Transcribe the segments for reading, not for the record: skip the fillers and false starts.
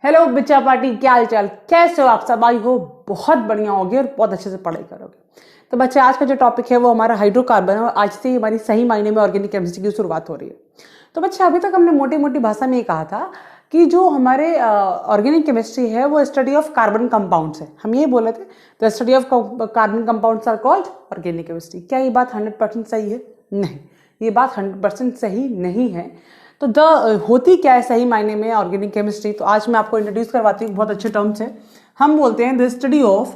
Hello बिच्चा party, क्या हाल चाल, कैसे हो आप सब। आई हो बहुत बढ़िया होगी और बहुत अच्छे से पढ़ाई करोगे। तो बच्चे आज का जो टॉपिक है वो हमारा हाइड्रोकार्बन है और आज से ही हमारी सही मायने में ऑर्गेनिक केमिस्ट्री की शुरुआत हो रही है। तो बच्चे अभी तक हमने मोटी मोटी भाषा में ये कहा था कि जो हमारे ऑर्गेनिक केमिस्ट्री है वो स्टडी ऑफ कार्बन कंपाउंड्स है। हम ये बोले थे the study of carbon compounds are called organic chemistry. क्या ये बात 100% सही है? नहीं, ये बात 100% सही नहीं है। तो होती क्या है सही मायने में ऑर्गेनिक केमिस्ट्री, तो आज मैं आपको इंट्रोड्यूस करवाती हूँ। बहुत अच्छे टर्म्स है। हम बोलते हैं द स्टडी ऑफ,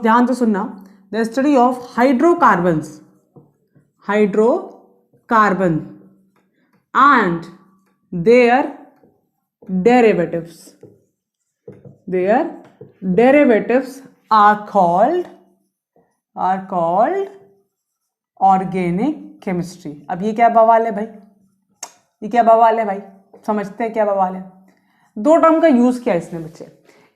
ध्यान से सुनना, the study of hydrocarbons and their derivatives are called organic chemistry. अब ये क्या बवाल है भाई, ये क्या बवाल है भाई, समझते हैं क्या बवाल है। दो टर्म का यूज किया इसने बच्चे,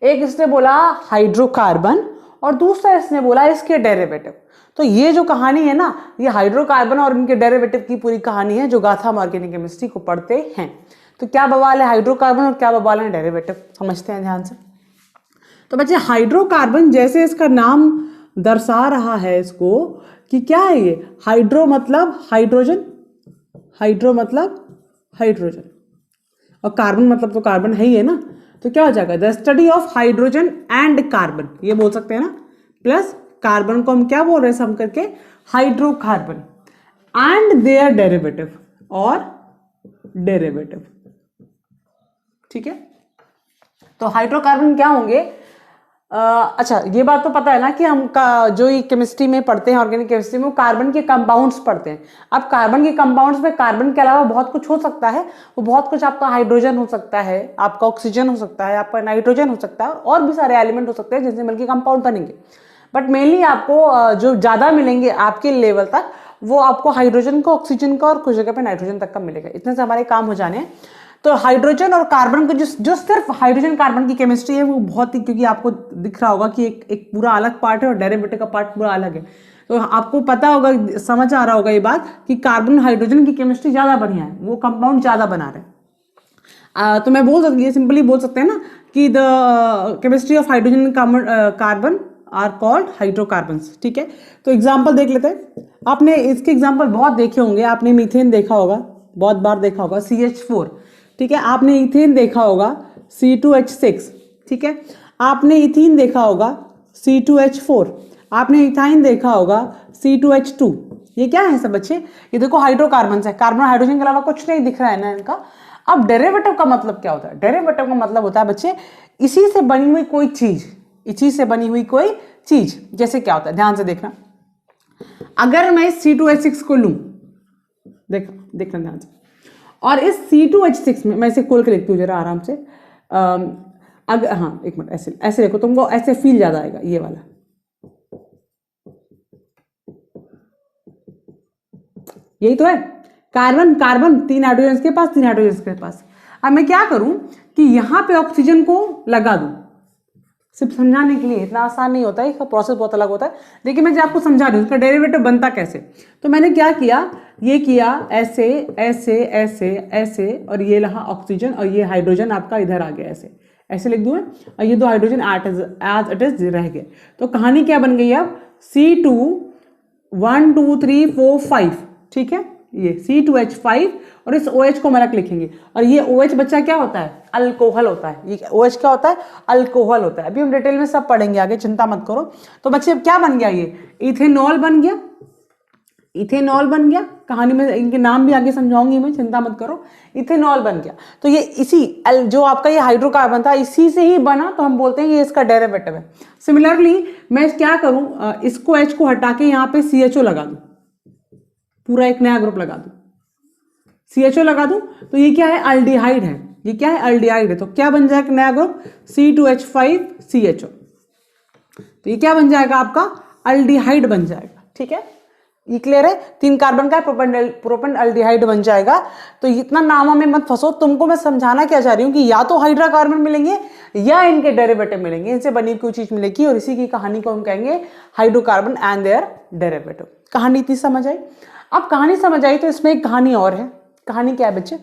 एक इसने बोला हाइड्रोकार्बन और दूसरा इसने बोला इसके डेरिवेटिव। तो ये जो कहानी है ना, ये हाइड्रोकार्बन और इनके डेरिवेटिव की पूरी कहानी है जो गाथा हम ऑर्गेनिक केमिस्ट्री को पढ़ते हैं। तो क्या बवाल है हाइड्रोकार्बन और क्या बवाल है डेरिवेटिव, समझते हैं ध्यान से। तो बच्चे हाइड्रोकार्बन जैसे इसका नाम दर्शा रहा है इसको कि क्या है ये, हाइड्रो मतलब हाइड्रोजन और कार्बन मतलब तो कार्बन है ही है ना। तो क्या हो जाएगा, the study of hydrogen and carbon, ये बोल सकते हैं ना। प्लस कार्बन को हम क्या बोल रहे हैं सम करके, हाइड्रोकार्बन एंड देयर डेरिवेटिव। ठीक है, तो हाइड्रोकार्बन क्या होंगे। अच्छा, ये बात तो पता है ना कि हम जो ये केमिस्ट्री में पढ़ते हैं ऑर्गेनिक केमिस्ट्री में, वो कार्बन के कंपाउंड्स पढ़ते हैं। अब कार्बन के कंपाउंड्स में कार्बन के अलावा बहुत कुछ हो सकता है। वो बहुत कुछ आपका हाइड्रोजन हो सकता है, आपका ऑक्सीजन हो सकता है, आपका नाइट्रोजन हो सकता है और भी सारे एलिमेंट हो सकते हैं जिनसे मिलकर कंपाउंड बनेंगे। बट मेनली आपको जो ज़्यादा मिलेंगे आपके लेवल तक, वो आपको हाइड्रोजन का, ऑक्सीजन का और कुछ जगह पर नाइट्रोजन तक का मिलेगा। इतने से हमारे काम हो जाने हैं। तो हाइड्रोजन और कार्बन को जो सिर्फ हाइड्रोजन कार्बन की केमिस्ट्री है वो बहुत ही, क्योंकि आपको दिख रहा होगा कि एक पूरा अलग पार्ट है और डेरिवेटिव का पार्ट पूरा अलग है। तो आपको पता होगा, समझ आ रहा होगा ये बात कि कार्बन हाइड्रोजन की केमिस्ट्री ज़्यादा बढ़िया है, वो कंपाउंड ज़्यादा बना रहे हैं। तो मैं बोल सकती हूँ, सिंपली बोल सकते हैं ना कि the chemistry of hydrogen carbon are called hydrocarbons. ठीक है, तो एग्जाम्पल देख लेते हैं। आपने इसके एग्जाम्पल बहुत देखे होंगे। आपने मीथेन देखा होगा, बहुत बार देखा होगा, CH4। ठीक है, आपने इथेन देखा होगा, C2H6। ठीक है, आपने इथीन देखा होगा, C2H4। आपने इथाइन देखा होगा, C2H2। ये क्या है सब बच्चे, ये देखो हाइड्रोकार्बन है। कार्बन हाइड्रोजन के अलावा कुछ नहीं दिख रहा है ना इनका। अब डेरिवेटिव का मतलब क्या होता है? डेरिवेटिव का मतलब होता है बच्चे इसी से बनी हुई कोई चीज, जैसे क्या होता है, ध्यान से देखना। अगर मैं C2H6 को लूं, देखना ध्यान से, और इस C2H6 में, मैं इसे खोल के लिखती हूँ जरा आराम से। अगर हाँ, एक मिनट, ऐसे देखो, तुमको ऐसे फील ज्यादा आएगा, ये वाला। यही तो है, कार्बन 3 हाइड्रोजन के पास, 3 हाइड्रोजन के पास। अब मैं क्या करूं कि यहां पे ऑक्सीजन को लगा दूं, सिर्फ समझाने के लिए। इतना आसान नहीं होता है, इसका प्रोसेस बहुत अलग होता है। देखिए मैं आपको समझा रही हूँ इसका डेरिवेटिव बनता कैसे। तो मैंने क्या किया, ये किया ऐसे ऐसे ऐसे ऐसे, और ये रहा ऑक्सीजन और ये हाइड्रोजन आपका इधर आ गया, ऐसे लिख दूँ, और ये 2 हाइड्रोजन एज इट इज रह गए। तो कहानी क्या बन गई अब, C2 1 2 3 4 5। ठीक है, ये C2H5 और इस OH को मलक लिखेंगे। और ये OH बच्चा क्या होता है, अल्कोहल होता है। ये OH क्या होता है, अल्कोहल होता है। अभी हम डिटेल में सब पढ़ेंगे आगे, चिंता मत करो। तो बच्चे अब क्या बन गया, ये इथेनॉल बन गया। कहानी में इनके नाम भी आगे समझाऊंगी मैं, चिंता मत करो। इथेनॉल बन गया। तो ये इसी जो आपका ये हाइड्रोकार्बन था, इसी से ही बना, तो हम बोलते हैं ये इसका डेरिवेटिव है। सिमिलरली मैं क्या करूं, इसको H को हटा के यहाँ पे CHO लगा दूं, पूरा एक नया ग्रुप लगा दूं, CHO लगा दूं। तो ये क्या है, अल्डिहाइड है। ये क्या है, अल्डिहाइड है। तो क्या बन जाएगा नया ग्रुप, C2H5CHO। तो ये क्या बन जाएगा आपका, अल्डिहाइड बन जाएगा। ठीक है, ये क्लियर है। 3 कार्बन का प्रोपेन अल्डिहाइड बन जाएगा। तो इतना नामों में मत फंसो। तुमको मैं समझाना क्या चाह रही हूँ कि या तो हाइड्रोकार्बन मिलेंगे या इनके डेरिवेटिव मिलेंगे, इनसे बनी कोई चीज मिलेगी, और इसी की कहानी को हम कहेंगे हाइड्रोकार्बन एंड देयर डेरिवेटिव। कहानी इतनी समझ आई। अब कहानी समझ आई तो इसमें एक कहानी और है। कहानी क्या है बच्चे,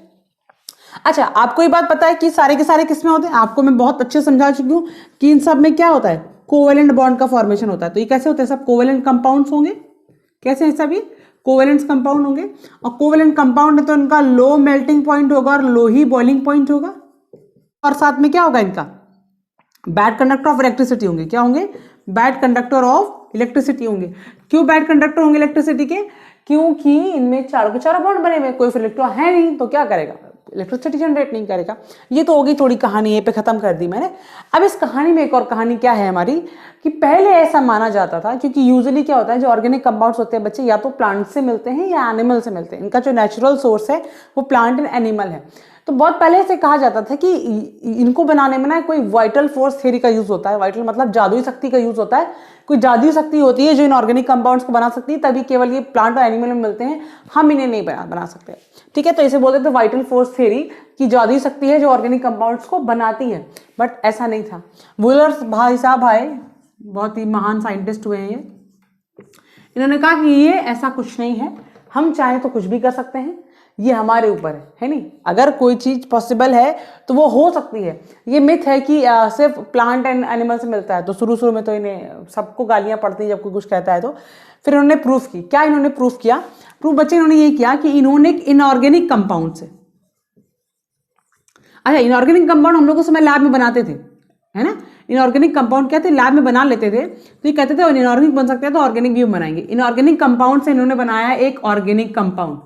अच्छा, आपको ये बात पता है कि सारे के सारे किसमें होते हैं? आपको मैं बहुत अच्छे से समझा चुकी हूँ कि इन सब में क्या होता है, कोवेलेंट बॉन्ड का फॉर्मेशन होता है। तो ये कैसे होते हैं? सब कोवेलेंट कंपाउंड्स होंगे। कैसे हैं? सब ये कोवेलेंट कंपाउंड होंगे, और कोवेलेंट कंपाउंड है तो इनका लो मेल्टिंग पॉइंट होगा और लो ही बॉइलिंग पॉइंट होगा, और साथ में क्या होगा, इनका बैड कंडक्टर ऑफ इलेक्ट्रिसिटी होंगे। क्या होंगे? बैड कंडक्टर ऑफ इलेक्ट्रिसिटी होंगे। क्यों बैड कंडक्टर होंगे इलेक्ट्रिसिटी के? क्योंकि इनमें चारों के चारों बॉन्ड बने हुए, कोई फ्री इलेक्ट्रॉन है नहीं, तो क्या करेगा? इलेक्ट्रिसिटी जनरेट नहीं करेगा। ये तो होगी थोड़ी कहानी, ये पे खत्म कर दी मैंने। अब इस कहानी में एक और कहानी क्या है हमारी, कि पहले ऐसा माना जाता था, क्योंकि यूजुअली क्या होता है, जो ऑर्गेनिक कंपाउंड्स होते हैं बच्चे, या तो प्लांट से मिलते हैं या एनिमल से मिलते हैं। इनका जो नेचुरल सोर्स है वो प्लांट एंड एनिमल है। तो बहुत पहले से कहा जाता था कि इनको बनाने में ना कोई वाइटल फोर्स थ्योरी का यूज होता है। वाइटल मतलब जादुई शक्ति का यूज होता है। कोई जादुई शक्ति होती है जो इन ऑर्गेनिक कंपाउंड्स को बना सकती है, तभी केवल ये प्लांट और एनिमल में मिलते हैं, हम इन्हें नहीं बना सकते। ठीक है, तो इसे बोलते थे वाइटल फोर्स थ्योरी, कि जादुई शक्ति है जो ऑर्गेनिक कंपाउंड्स को बनाती है। बट ऐसा नहीं था। वुलर भाई साहब आए, बहुत ही महान साइंटिस्ट हुए हैं ये। इन्होंने कहा कि ये ऐसा कुछ नहीं है, हम चाहे तो कुछ भी कर सकते हैं, ये हमारे ऊपर है नहीं। अगर कोई चीज पॉसिबल है तो वो हो सकती है। ये मिथ है कि सिर्फ प्लांट एंड एनिमल से मिलता है। तो शुरू में तो इन्हें सबको गालियां पड़ती हैं जब कोई कुछ कहता है। तो फिर इन्होंने प्रूफ की। क्या इन्होंने प्रूफ किया? प्रूफ बच्चे इन्होंने ये किया कि इन्होंने इनऑर्गेनिक कंपाउंड से, अच्छा इनऑर्गेनिक कंपाउंड हम लोग उस समय लैब में बनाते थे, है ना। इनऑर्गेनिक कंपाउंड क्या थे, लैब में बना लेते थे। तो ये कहते थे इनऑर्गेनिक बन सकते हैं तो ऑर्गेनिक भी बनाएंगे। इनऑर्गेनिक कंपाउंड से इन्होंने बनाया एक ऑर्गेनिक कंपाउंड।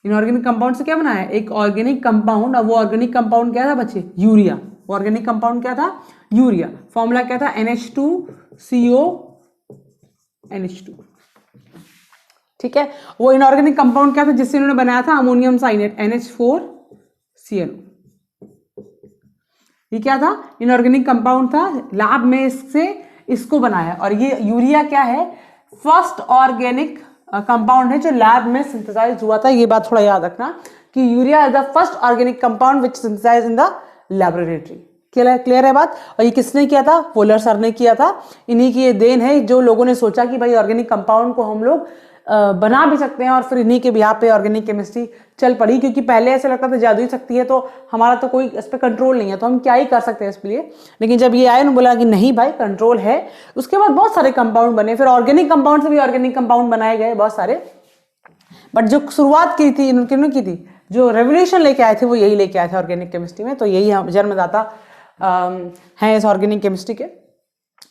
इनऑर्गेनिक कंपाउंड से क्या बनाया? एक ऑर्गेनिक कंपाउंड। और वो ऑर्गेनिक कंपाउंड क्या था बच्चे? यूरिया। ऑर्गेनिक कंपाउंड क्या था? यूरिया। फॉर्मूला क्या था? NH2CO NH2। ठीक है, वो इनऑर्गेनिक कंपाउंड क्या था जिससे इन्होंने बनाया था? Ammonium cyanate NH4CnO। ये क्या था? इनऑर्गेनिक कंपाउंड था। लैब में इससे इसको बनाया। और ये यूरिया क्या है? फर्स्ट ऑर्गेनिक कंपाउंड है जो लैब में सिंथेसाइज हुआ था। ये बात थोड़ा याद रखना कि urea is the first organic compound which synthesise in the laboratory. Clear है बात? और ये किसने किया था? वुलर सर ने किया था। इन्हीं की ये देन है जो लोगों ने सोचा कि भाई ऑर्गेनिक कंपाउंड को हम लोग बना भी सकते हैं। और फिर इन्हीं के बिहाफ पे ऑर्गेनिक केमिस्ट्री चल पड़ी। क्योंकि पहले ऐसा लगता था जादुई शक्ति है तो हमारा तो कोई इस पर कंट्रोल नहीं है, तो हम क्या ही कर सकते हैं इसके लिए। लेकिन जब ये आए ना, बोला कि नहीं भाई कंट्रोल है, उसके बाद बहुत सारे कंपाउंड बने। फिर ऑर्गेनिक कंपाउंड से भी ऑर्गेनिक कंपाउंड बनाए गए बहुत सारे। बट जो शुरुआत की थी इन्होंने की थी, जो रेवोल्यूशन लेके आए थे वो यही लेके आए थे ऑर्गेनिक केमिस्ट्री में। तो यही जन्मदाता हैं इस ऑर्गेनिक केमिस्ट्री के।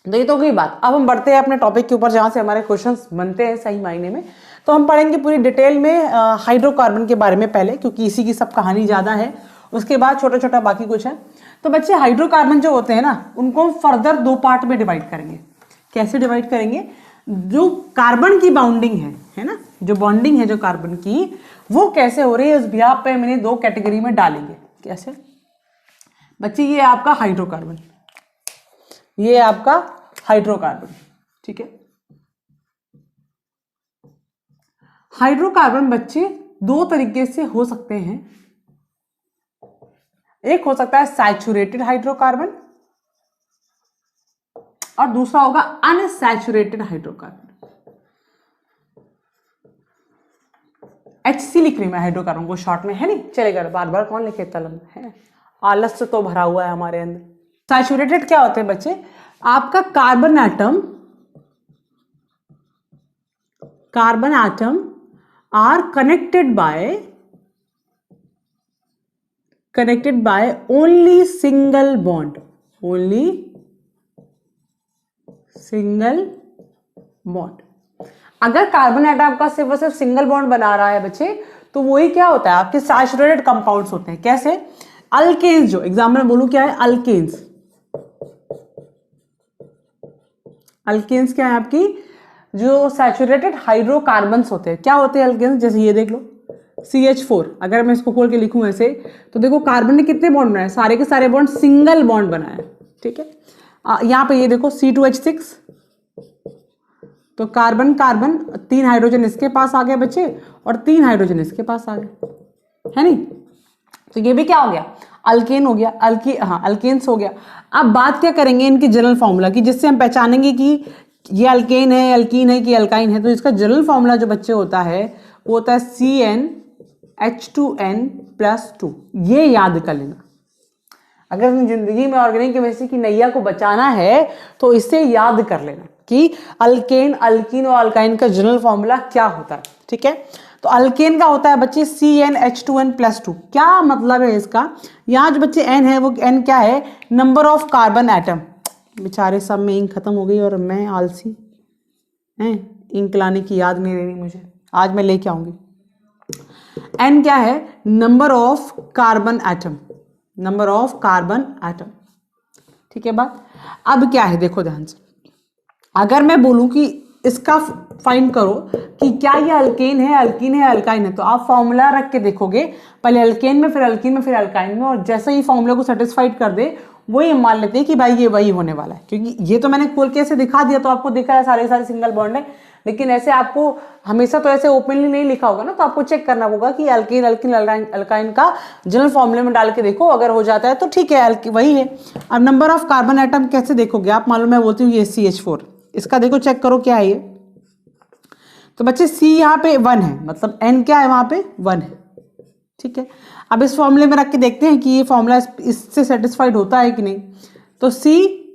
तो ये तो गई बात। अब हम बढ़ते हैं अपने टॉपिक के ऊपर जहाँ से हमारे क्वेश्चंस बनते हैं सही मायने में। तो हम पढ़ेंगे पूरी डिटेल में हाइड्रोकार्बन के बारे में पहले, क्योंकि इसी की सब कहानी ज़्यादा है। उसके बाद छोटा छोटा बाकी कुछ है। तो बच्चे हाइड्रोकार्बन जो होते हैं ना, उनको हम फर्दर 2 पार्ट में डिवाइड करेंगे। कैसे डिवाइड करेंगे? जो कार्बन की बाउंडिंग है ना, जो बॉन्डिंग है जो कार्बन की, वो कैसे हो रही है, उस बिहाफ पे मैंने 2 कैटेगरी में डालेंगे। कैसे बच्चे? ये आपका हाइड्रोकार्बन, ये आपका हाइड्रोकार्बन। ठीक है, हाइड्रोकार्बन बच्चे 2 तरीके से हो सकते हैं। एक हो सकता है सैचुरेटेड हाइड्रोकार्बन और दूसरा होगा अनसैचुरेटेड हाइड्रोकार्बन। HC लिख रही मैं हाइड्रोकार्बन को शॉर्ट में, है नहीं चलेगा, बार बार कौन लिखे तलब है, आलस से तो भरा हुआ है हमारे अंदर। सैचुरेटेड क्या होते हैं बच्चे? आपका carbon atom are connected by only single bond, अगर कार्बन एटम आपका सिर्फ और सिर्फ सिंगल बॉन्ड बना रहा है बच्चे, तो वही क्या होता है? आपके सैचुरेटेड कंपाउंड्स होते हैं। कैसे? अल्केन्स, जो एग्जाम्पल बोलूं क्या है? अल्केन्स क्या है आपकी? जो सैचुरेटेड हाइड्रोकार्बन्स होते हैं। क्या होते हैं अल्केन्स? जैसे ये देख लो CH4। अगर मैं इसको खोल के लिखूं ऐसे, तो देखो कार्बन ने कितने बॉन्ड बनाए? सारे के सारे बॉन्ड सिंगल बॉन्ड बनाए। ठीक है, यहाँ पे ये देखो C2H6, तो कार्बन 3 हाइड्रोजन इसके पास आ गए बच्चे और 3 हाइड्रोजन इसके पास आ गए, है नहीं। तो ये भी क्या हो गया? अल्केन हो गया। अल्केन्स हो गया। अब बात क्या करेंगे इनकी जनरल फॉर्मूला की, जिससे हम पहचानेंगे कि ये अल्केन है, अल्कीन है कि अल्काइन है। तो इसका जनरल फॉर्मूला जो बच्चे होता है वो होता है CnH2। H2N+2, ये याद कर लेना। अगर जिंदगी में ऑर्गेनिक केमिस्ट्री की नैया को बचाना है तो इसे याद कर लेना कि अल्केन, अल्कीन और अल्काइन का जनरल फॉर्मूला क्या होता है। ठीक है, तो अल्केन का होता है बच्चे CnH2n+2। क्या मतलब है इसका? यहाँ जो बच्चे n है वो n क्या है? Number of carbon atom. बेचारे सब में इंक खत्म हो गई और मैं आलसी हैं, इंक लाने की याद नहीं रही मुझे, आज मैं लेके आऊंगी। n क्या है? Number of carbon atom, number of carbon atom. ठीक है बात। अब क्या है देखो ध्यान से, अगर मैं बोलूं कि इसका फाइंड करो कि क्या ये अल्केन है, अल्कीन है, अल्काइन है, तो आप फॉर्मूला रख के देखोगे, पहले अल्केन में, फिर अल्कीन में, फिर अल्काइन में, और जैसे ही फॉर्मूला को सेटिस्फाइड कर दे वही मान लेते हैं कि भाई ये वही होने वाला है। क्योंकि ये तो मैंने खोल के ऐसे दिखा दिया तो आपको दिखा है सारे सिंगल बॉन्ड है, लेकिन ऐसे आपको हमेशा तो ऐसे ओपनली नहीं लिखा होगा ना, तो आपको चेक करना होगा कि अल्कीन, अल्कीन, अल्काइन का जनरल फॉर्मूले में डाल के देखो, अगर हो जाता है तो ठीक है, वही है। अब नंबर ऑफ कार्बन एटम कैसे देखोगे आप? मान लो मैं बोलती हूँ ये CH4, इसका देखो चेक करो क्या है ये, तो बच्चे C यहाँ पे 1 है, मतलब N क्या है वहां पे? 1 है। ठीक है, अब इस फॉर्मूले में रख के देखते हैं कि ये फॉर्मूला इससे सेटिस्फाइड होता है कि नहीं। तो C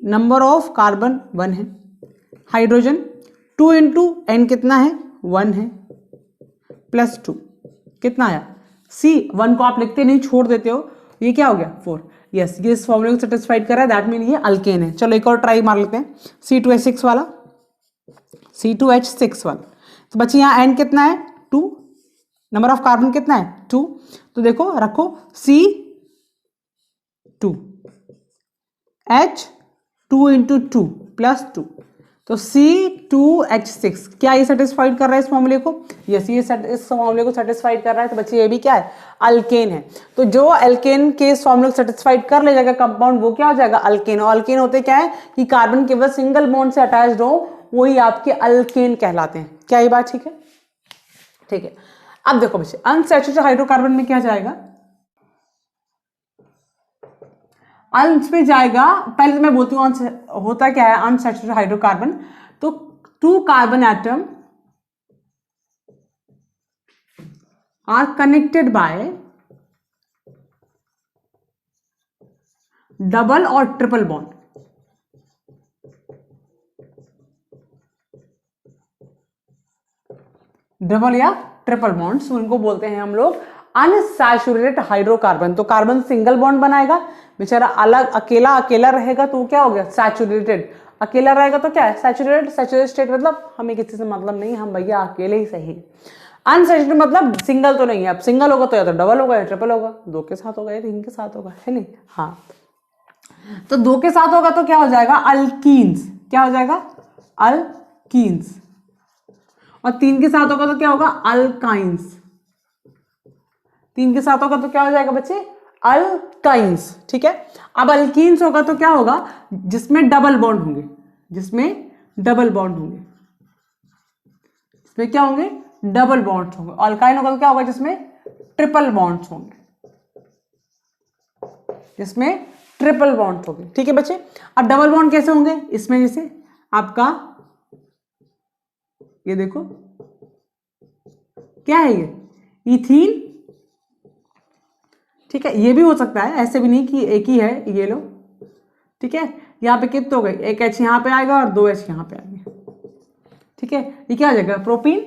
नंबर ऑफ कार्बन 1 है, हाइड्रोजन 2 इंटू N कितना है? 1 है, +2 कितना आया? C 1 को आप लिखते नहीं, छोड़ देते हो, ये क्या हो गया? 4। यस, ये इस फॉर्मूले को सेटिस्फाइड कर रहा है, दैट मीन ये अल्केन है। चलो एक और ट्राई मार लेते हैं, C2H6 वाला, C2H6 वाला। तो बच्चे यहाँ N कितना है? 2, नंबर ऑफ कार्बन कितना है? 2, तो देखो रखो C2, H 2 इंटू 2 +2, तो C2H6। क्या ये सेटिस्फाइड कर रहा है इस फॉर्मूले को? यस, ये इस फॉर्मूले को सेटिस्फाइड कर रहा है, तो बच्चे ये भी क्या है? अल्केन है। तो जो अल्केन के इस फॉर्मूले को सेटिस्फाइड कर ले जाएगा कंपाउंड, वो क्या हो जाएगा? अल्केन। और अल्केन होते क्या है कि कार्बन केवल सिंगल बॉन्ड से अटैच्ड हो, वही आपके अल्केन कहलाते हैं। क्या ये बात ठीक है? ठीक है, अब देखो बच्चे, अनसैचुरेटेड हाइड्रोकार्बन में क्या जाएगा? अंश पे जाएगा, पहले तो मैं बोलती हूँ होता क्या है अनसैचुरेटेड हाइड्रोकार्बन, तो 2 carbon atom are connected by double और ट्रिपल बॉन्ड। डबल या ट्रिपल बॉन्ड्स, उनको बोलते हैं हम लोग अनसैचुरेटेड हाइड्रोकार्बन। तो कार्बन सिंगल बॉन्ड बनाएगा, बेचारा अलग अकेला रहेगा तो क्या हो गया? सैचुरेटेड। अकेला रहेगा तो क्या है? सैचुरेटेड। सैचुरेटेड स्टेट मतलब हमें किसी से मतलब नहीं, हम भैया अकेले ही सही। अनसैचुरेटेड मतलब सिंगल तो नहीं है, अब सिंगल होगा तो या तो डबल होगा या ट्रिपल होगा, 2 के साथ होगा या 3 के साथ होगा, है नहीं? हाँ, तो 2 के साथ होगा तो क्या हो जाएगा? अल्कीन्स। क्या हो जाएगा? अल्कीन्स। और 3 के साथ होगा तो क्या होगा? अल्काइंस। 3 के साथ होगा तो क्या हो जाएगा बच्चे? अल्काइंस। ठीक है, अब अल्कीन्स होगा तो क्या होगा? जिसमें डबल बॉन्ड होंगे, जिसमें डबल बॉन्ड होंगे, इसमें क्या होंगे? डबल बॉन्ड्स होंगे। अल्काइन होगा तो क्या होगा? जिसमें ट्रिपल बॉन्ड्स होंगे, जिसमें ट्रिपल बॉन्ड्स होंगे। ठीक है बच्चे, अब डबल बॉन्ड कैसे होंगे? इसमें जैसे आपका ये देखो क्या है, ये इथीन। ठीक है, ये भी हो सकता है, ऐसे भी नहीं कि एक ही है, ये लो। ठीक है, यहाँ पे कितने हो गए? एक H यहाँ पे आएगा और 2 H यहाँ पे आएंगे। ठीक है, ये क्या आ जाएगा? प्रोपीन।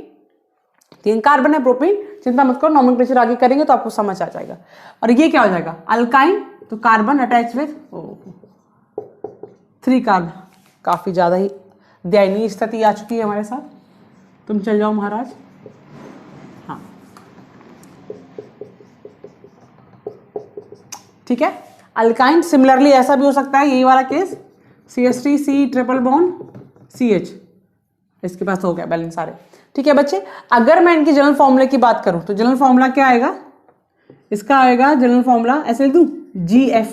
3 कार्बन है, प्रोपीन। चिंता मत करो, नॉमेनक्लेचर आगे करेंगे तो आपको समझ आ जाएगा। और ये क्या हो जाएगा? अल्काइन, तो कार्बन अटैच विथ 3 कार्बन। काफी ज्यादा ही दयनीय स्थिति आ चुकी है हमारे साथ, तुम चल जाओ महाराज। हाँ ठीक है, अल्काइन सिमिलरली ऐसा भी हो सकता है, यही वाला case, CH3 C triple bond CH, इसके पास हो गया बैलेंस सारे। ठीक है बच्चे, अगर मैं इनकी जनरल फॉर्मूले की बात करूं तो जनरल फॉर्मूला क्या आएगा? इसका आएगा जनरल फॉर्मूला, ऐसे लिख दूं, GF।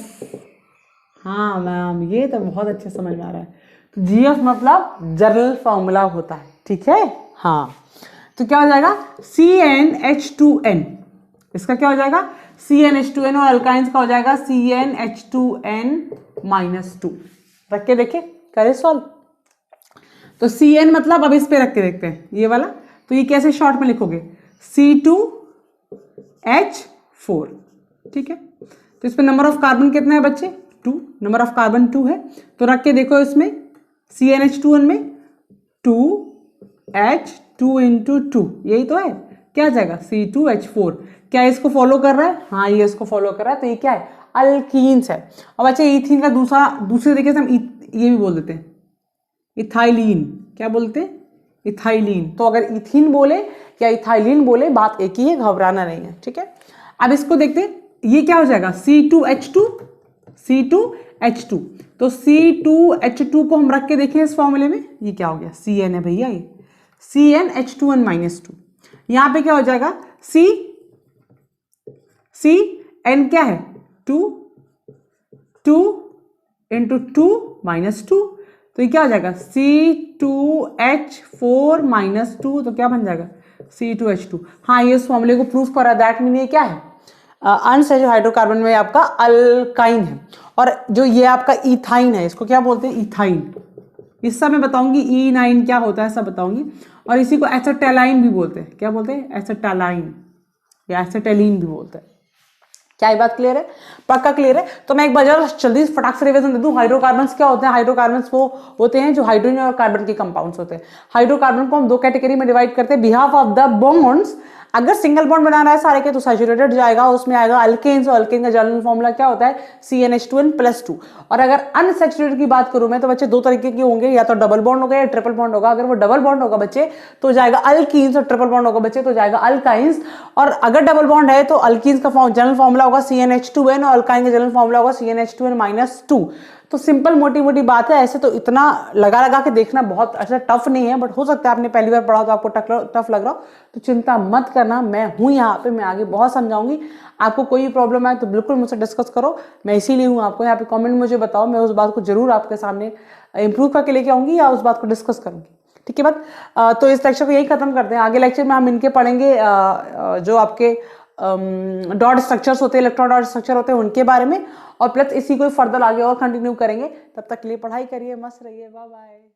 हाँ मैम, ये तो बहुत अच्छे समझ में आ रहा है। तो GF मतलब जनरल फॉर्मूला होता है। ठीक है, हाँ, तो क्या हो जाएगा? CnH2n। इसका क्या हो जाएगा? CnH2n, और अल्काइंस का हो जाएगा CnH2n-2। रख के देखे, करे सॉल्व। तो Cn मतलब अब इस पे रख के देखते हैं, ये वाला। तो ये कैसे शॉर्ट में लिखोगे? C2 H4, ठीक है। तो इसमें नंबर ऑफ कार्बन कितना है बच्चे? 2, नंबर ऑफ कार्बन 2 है, तो रख के देखो इसमें CnH2n में 2H2 इंटू 2, यही तो है, क्या आ जाएगा? C2H4। क्या इसको फॉलो कर रहा है? हाँ, ये इसको फॉलो कर रहा है, तो ये क्या है? अल्कीन्स है। अब अच्छा, इथीन का दूसरे तरीके से हम ये भी बोल देते हैं इथाइलिन। क्या बोलते हैं? इथाइलिन। तो अगर इथीन बोले या इथाइलिन बोले, बात एक ही है, घबराना नहीं है, ठीक है। अब इसको देखते हैं, ये क्या हो जाएगा? C2H2, C2H2। तो C2H2 को हम रख के देखें इस फॉर्मूले में, ये क्या हो गया? Cn है भैया, ये CnH2n -2। यहां पे क्या हो जाएगा? Cn क्या है? 2 इंटू 2 -2, तो ये क्या हो जाएगा? C2H4 -2, तो क्या बन जाएगा? C2H2। हाँ, ये इस फॉर्मूले को प्रूफ करा, दैट मीन ये क्या है? अनसैचुरेटेड हाइड्रोकार्बन में आपका अल्काइन है। और जो ये आपका इथाइन है, इसको क्या बोलते हैं? इथाइन। इससे मैं बताऊंगी E9 क्या होता है, सब बताऊंगी। और इसी को एसिटाइलाइन भी बोलते हैं। क्या बोलते हैं? एसिटाइलाइन या एसिटाइलिन भी बोलते हैं। क्या ये बात क्लियर है? पक्का क्लियर है? तो मैं एक बार जल्दी फटाक से रिवीजन दे दूं। हाइड्रोकार्बन्स क्या होते हैं? हाइड्रोकार्बन्स वो होते हैं जो हाइड्रोजन और कार्बन के कंपाउंड्स होते हैं। हाइड्रोकार्बन को हम दो कैटेगरी में डिवाइड करते हैं, बिहाफ ऑफ द बॉन्ड्स। अगर सिंगल बॉन्ड बनाना है सारे के, तो सैचुरेटेड जाएगा, उसमें आएगा अल्केन्स, और अल्केन का जनरल फॉर्मूला क्या होता है? CnH2n+2। और अगर अनसैचुरेटेड की बात करूं मैं, तो बच्चे दो तरीके के होंगे, या तो डबल बॉन्ड होगा या ट्रिपल बॉन्ड होगा। अगर वो डबल बॉन्ड होगा बच्चे तो जाएगा अल्कीन्स, और ट्रिपल बॉन्ड होगा बच्चे तो जाएगा अल्काइंस। और अगर डबल बॉन्ड है तो अल्कीन्स का जनरल फॉर्मूला होगा CnH2n, और अल्काइन का जनरल फॉर्मूला होगा CnH2n-2। तो सिंपल मोटी मोटी बात है। ऐसे तो इतना लगा लगा के देखना बहुत अच्छा टफ नहीं है, बट हो सकता है आपने पहली बार पढ़ा तो आपको टफ लग रहा हो, तो चिंता मत करना, मैं हूं यहाँ पे, मैं आगे बहुत समझाऊंगी। आपको कोई प्रॉब्लम है तो बिल्कुल मुझसे डिस्कस करो, मैं इसीलिए हूँ आपको यहाँ पे। कमेंट मुझे बताओ, मैं उस बात को जरूर आपके सामने इंप्रूव करके लेके आऊंगी या उस बात को डिस्कस करूंगी, ठीक है बात। तो इस लेक्चर को यही खत्म करते हैं। आगे लेक्चर में हम इनके पढ़ेंगे जो आपके डॉट स्ट्रक्चर्स होते हैं, इलेक्ट्रॉन डॉट स्ट्रक्चर होते हैं, उनके बारे में, और प्लस इसी को फर्दर आगे और कंटिन्यू करेंगे। तब तक के लिए पढ़ाई करिए, मस्त रहिए, बाय बाय।